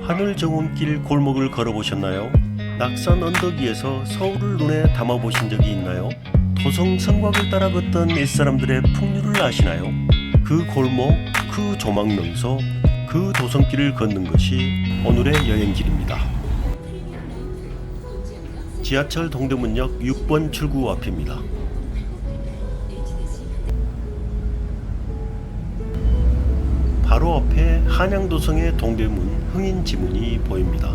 하늘정원길 골목을 걸어보셨나요? 낙산 언덕 위에서 서울을 눈에 담아보신 적이 있나요? 도성 성곽을 따라 걷던 옛사람들의 풍류를 아시나요? 그 골목, 그 조망명소, 그 도성길을 걷는 것이 오늘의 여행길입니다. 지하철 동대문역 6번 출구 앞입니다. 바로 앞에 한양도성의 동대문 흥인지문이 보입니다.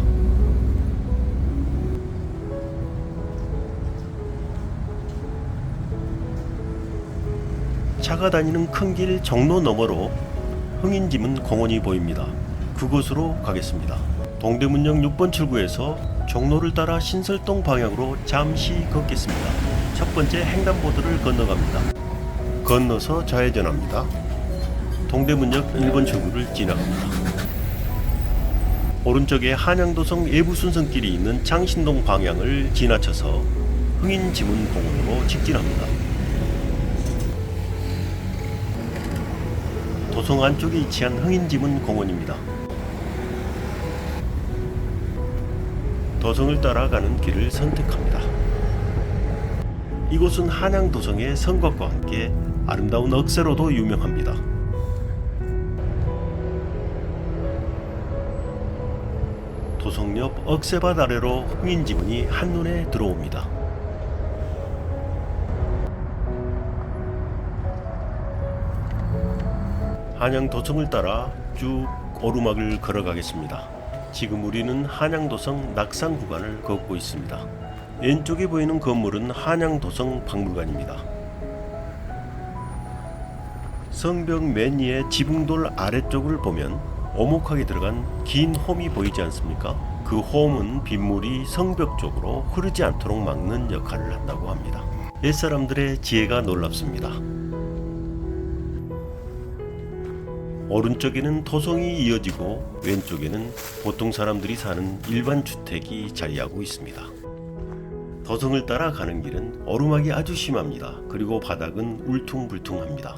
차가 다니는 큰 길 정로 너머로 흥인지문 공원이 보입니다. 그곳으로 가겠습니다. 동대문역 6번 출구에서 종로를 따라 신설동 방향으로 잠시 걷겠습니다. 첫 번째 횡단보도를 건너갑니다. 건너서 좌회전합니다. 동대문역 1번 출구를 지나갑니다. 오른쪽에 한양도성 외부순선길이 있는 창신동 방향을 지나쳐서 흥인지문 공원으로 직진합니다. 도성 안쪽에 위치한 흥인지문 공원입니다. 도성을 따라가는 길을 선택합니다. 이곳은 한양도성의 성곽과 함께 아름다운 억새로도 유명합니다. 도성 옆 억새밭 아래로 흥인지문이 한눈에 들어옵니다. 한양도성을 따라 쭉 오르막을 걸어가겠습니다. 지금 우리는 한양도성 낙산 구간을 걷고 있습니다. 왼쪽에 보이는 건물은 한양도성 박물관입니다. 성벽 맨 위에 지붕돌 아래쪽을 보면 오목하게 들어간 긴 홈이 보이지 않습니까? 그 홈은 빗물이 성벽 쪽으로 흐르지 않도록 막는 역할을 한다고 합니다. 옛사람들의 지혜가 놀랍습니다. 오른쪽에는 도성이 이어지고 왼쪽에는 보통 사람들이 사는 일반 주택이 자리하고 있습니다. 도성을 따라 가는 길은 오르막이 아주 심합니다. 그리고 바닥은 울퉁불퉁합니다.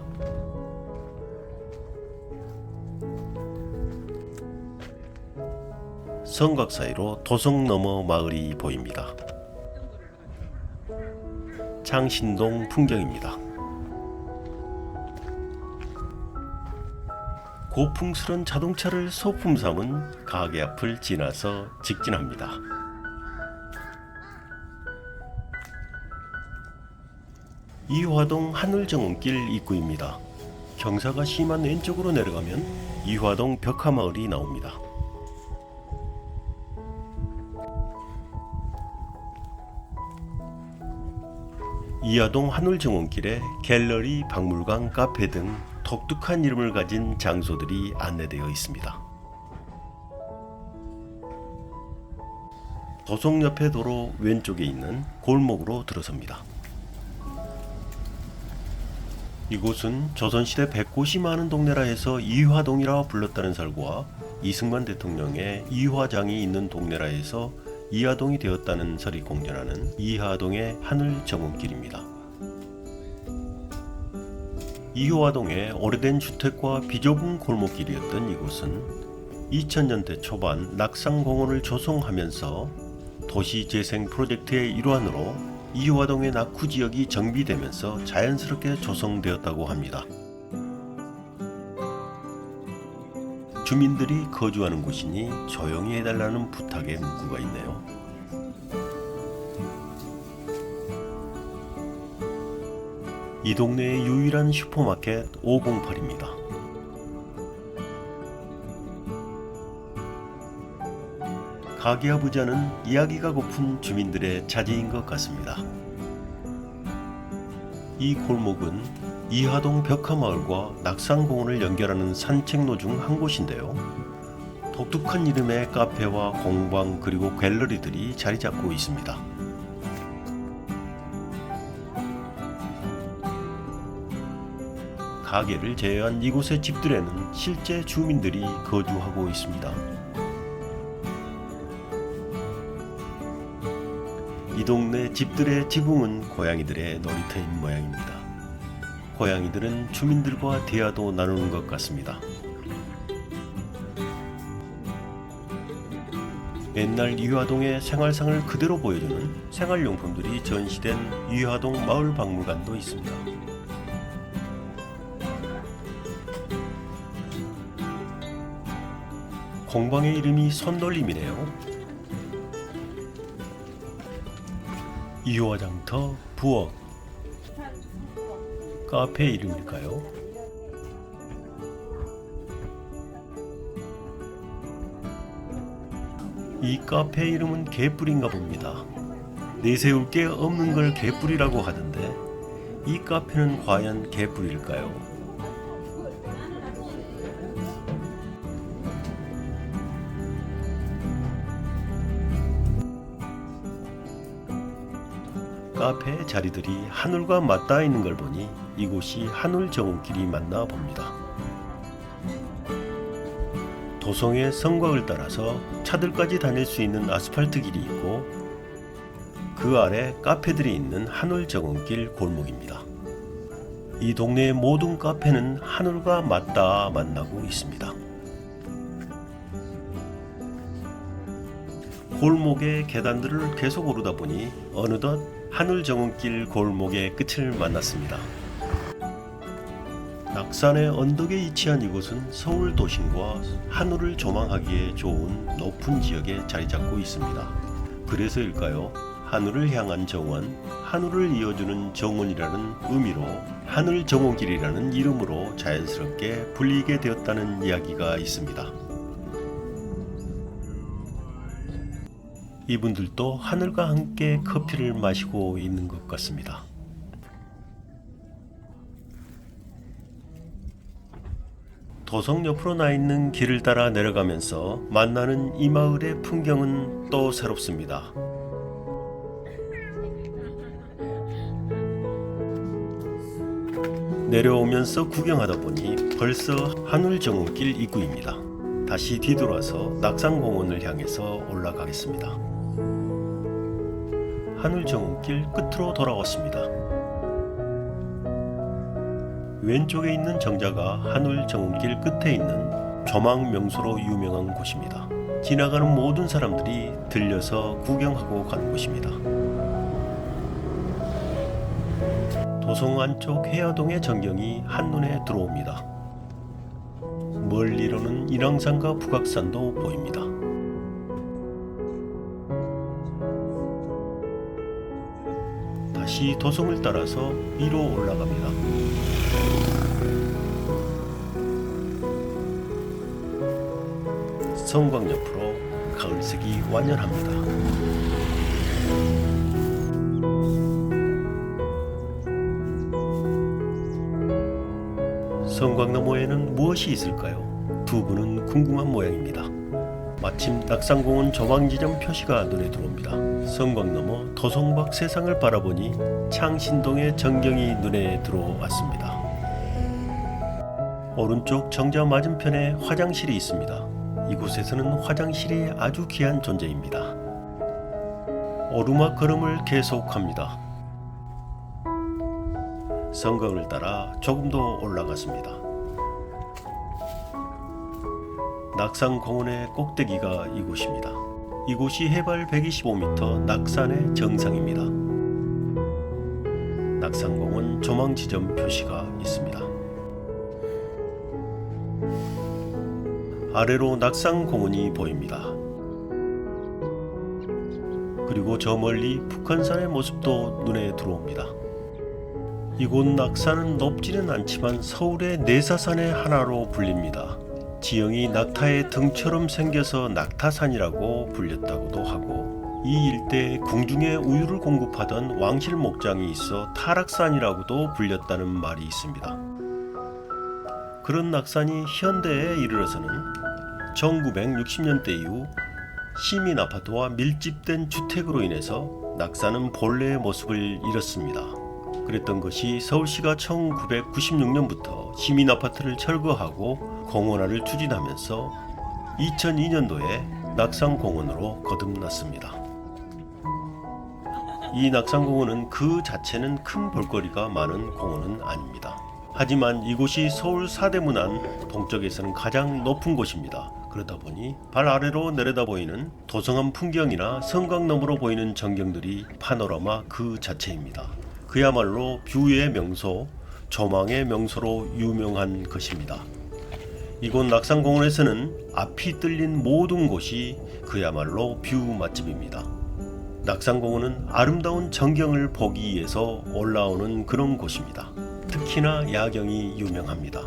성곽 사이로 도성 너머 마을이 보입니다. 창신동 풍경입니다. 고풍스런 자동차를 소품 삼은 가게 앞을 지나서 직진합니다. 이화동 하늘정원길 입구입니다. 경사가 심한 왼쪽으로 내려가면 이화동 벽화마을이 나옵니다. 이화동 하늘정원길에 갤러리, 박물관, 카페 등 독특한 이름을 가진 장소들이 안내되어 있습니다. 도성 옆에 도로 왼쪽에 있는 골목으로 들어섭니다. 이곳은 조선시대 백곳이 많은 동네라 해서 이화동이라 불렀다는 설과 이승만 대통령의 이화장이 있는 동네라 해서 이화동이 되었다는 설이 공존하는 이화동의 하늘정원길입니다. 이화동의 오래된 주택과 비좁은 골목길이었던 이곳은 2000년대 초반 낙산공원을 조성하면서 도시재생 프로젝트의 일환으로 이화동의 낙후지역이 정비되면서 자연스럽게 조성되었다고 합니다. 주민들이 거주하는 곳이니 조용히 해달라는 부탁의 문구가 있네요. 이 동네의 유일한 슈퍼마켓 508입니다. 가게 아부자는 이야기가 고픈 주민들의 차지인 것 같습니다. 이 골목은 이화동 벽화마을과 낙산공원을 연결하는 산책로 중 한 곳인데요. 독특한 이름의 카페와 공방 그리고 갤러리들이 자리 잡고 있습니다. 가게를 제외한 이곳의 집들에는 실제 주민들이 거주하고 있습니다. 이 동네 집들의 지붕은 고양이들의 놀이터인 모양입니다. 고양이들은 주민들과 대화도 나누는 것 같습니다. 옛날 이화동의 생활상을 그대로 보여주는 생활용품들이 전시된 이화동 마을박물관도 있습니다. 공방의 이름이 손놀림이네요. 이화장터 부엌, 카페 이름일까요? 이 카페 이름은 개뿔인가 봅니다. 내세울 게 없는 걸 개뿔이라고 하던데 이 카페는 과연 개뿔일까요? 카페 자리들이 하늘과 맞닿아 있는 걸 보니 이곳이 하늘정원길이 맞나 봅니다. 도성의 성곽을 따라서 차들까지 다닐 수 있는 아스팔트 길이 있고 그 아래 카페들이 있는 하늘정원길 골목입니다. 이 동네의 모든 카페는 하늘과 맞닿아 만나고 있습니다. 골목의 계단들을 계속 오르다 보니 어느덧 하늘정원길 골목의 끝을 만났습니다. 낙산의 언덕에 위치한 이곳은 서울 도심과 하늘을 조망하기에 좋은 높은 지역에 자리 잡고 있습니다. 그래서일까요? 하늘을 향한 정원, 하늘을 이어주는 정원이라는 의미로 하늘정원길이라는 이름으로 자연스럽게 불리게 되었다는 이야기가 있습니다. 이분들도 하늘과 함께 커피를 마시고 있는 것 같습니다. 도성 옆으로 나 있는 길을 따라 내려가면서 만나는 이 마을의 풍경은 또 새롭습니다. 내려오면서 구경하다 보니 벌써 하늘정원길 입구입니다. 다시 뒤돌아서 낙산공원을 향해서 올라가겠습니다. 하늘정원길 끝으로 돌아왔습니다. 왼쪽에 있는 정자가 하늘정원길 끝에 있는 조망명소로 유명한 곳입니다. 지나가는 모든 사람들이 들려서 구경하고 가는 곳입니다. 도성 안쪽 해화동의 전경이 한눈에 들어옵니다. 멀리로는 인왕산과 북악산도 보입니다. 다시 도성을 따라서 위로 올라갑니다. 성곽 옆으로 가을색이 완연합니다. 성곽 너머에는 무엇이 있을까요? 두 분은 궁금한 모양입니다. 마침 낙산공원 조망지점 표시가 눈에 들어옵니다. 성곽 너머 도성 밖 세상을 바라보니 창신동의 전경이 눈에 들어왔습니다. 오른쪽 정자 맞은편에 화장실이 있습니다. 이곳에서는 화장실이 아주 귀한 존재입니다. 오르막 걸음을 계속합니다. 성곽을 따라 조금 더 올라갔습니다. 낙산공원의 꼭대기가 이곳입니다. 이곳이 해발 125m 낙산의 정상입니다. 낙산공원 조망지점 표시가 있습니다. 아래로 낙산공원이 보입니다. 그리고 저 멀리 북한산의 모습도 눈에 들어옵니다. 이곳 낙산은 높지는 않지만 서울의 내사산의 하나로 불립니다. 지형이 낙타의 등처럼 생겨서 낙타산이라고 불렸다고도 하고 이 일대에 궁중에 우유를 공급하던 왕실 목장이 있어 타락산이라고도 불렸다는 말이 있습니다. 그런 낙산이 현대에 이르러서는 1960년대 이후 시민 아파트와 밀집된 주택으로 인해서 낙산은 본래의 모습을 잃었습니다. 그랬던 것이 서울시가 1996년부터 시민 아파트를 철거하고 공원화를 추진하면서 2002년도에 낙산공원으로 거듭났습니다. 이 낙산공원은 그 자체는 큰 볼거리가 많은 공원은 아닙니다. 하지만 이곳이 서울 사대문 안 동쪽에서는 가장 높은 곳입니다. 그러다 보니 발 아래로 내려다 보이는 도성한 풍경이나 성곽 너머로 보이는 전경들이 파노라마 그 자체입니다. 그야말로 뷰의 명소, 조망의 명소로 유명한 것입니다. 이곳 낙산공원에서는 앞이 뚫린 모든 곳이 그야말로 뷰 맛집입니다. 낙산공원은 아름다운 전경을 보기 위해서 올라오는 그런 곳입니다. 특히나 야경이 유명합니다.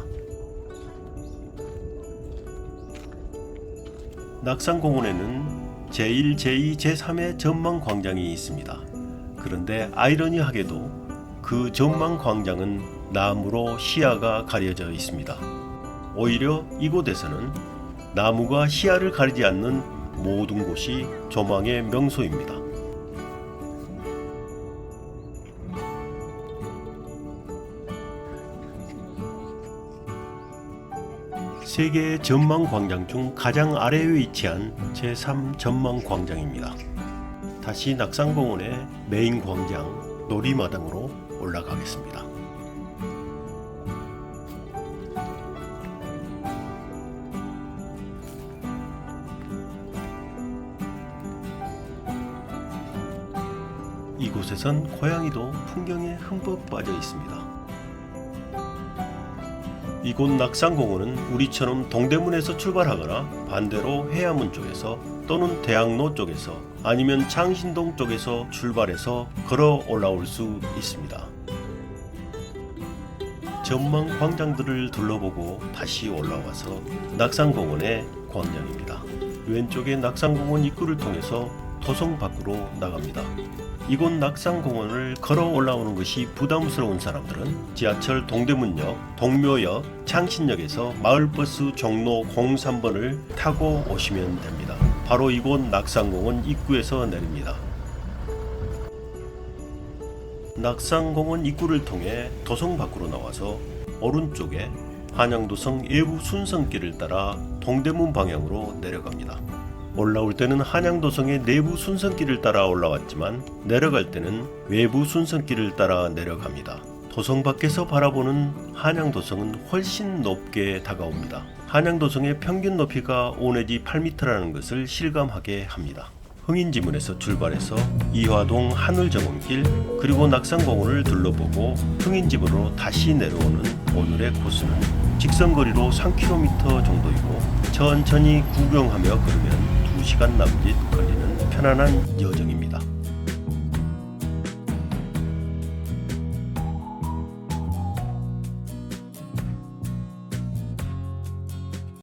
낙산공원에는 제1, 제2, 제3의 전망광장이 있습니다. 그런데 아이러니하게도 그 전망광장은 나무로 시야가 가려져 있습니다. 오히려 이곳에서는 나무가 시야를 가리지 않는 모든 곳이 조망의 명소입니다. 세계의 전망광장 중 가장 아래에 위치한 제3 전망광장입니다. 다시 낙산공원의 메인 광장 놀이마당으로 올라가겠습니다. 이곳에선 고양이도 풍경에 흠뻑 빠져 있습니다. 이곳 낙산공원은 우리처럼 동대문에서 출발하거나 반대로 해안문 쪽에서 또는 대학로 쪽에서 아니면 창신동 쪽에서 출발해서 걸어 올라올 수 있습니다. 전망 광장들을 둘러보고 다시 올라와서 낙산공원의 광장입니다. 왼쪽에 낙산공원 입구를 통해서 도성 밖으로 나갑니다. 이곳 낙산공원을 걸어 올라오는 것이 부담스러운 사람들은 지하철 동대문역, 동묘역, 창신역에서 마을버스 종로 03번을 타고 오시면 됩니다. 바로 이곳 낙산공원 입구에서 내립니다. 낙산공원 입구를 통해 도성 밖으로 나와서 오른쪽에 한양도성 외부 순선길을 따라 동대문 방향으로 내려갑니다. 올라올 때는 한양도성의 내부 순선길을 따라 올라왔지만 내려갈 때는 외부 순선길을 따라 내려갑니다. 도성 밖에서 바라보는 한양도성은 훨씬 높게 다가옵니다. 한양도성의 평균 높이가 5 내지 8m라는 것을 실감하게 합니다. 흥인지문에서 출발해서 이화동 하늘정원길 그리고 낙산공원을 둘러보고 흥인지문으로 다시 내려오는 오늘의 코스는 직선거리로 3km 정도이고 천천히 구경하며 걸으면 2시간 남짓 걸리는 편안한 여정입니다.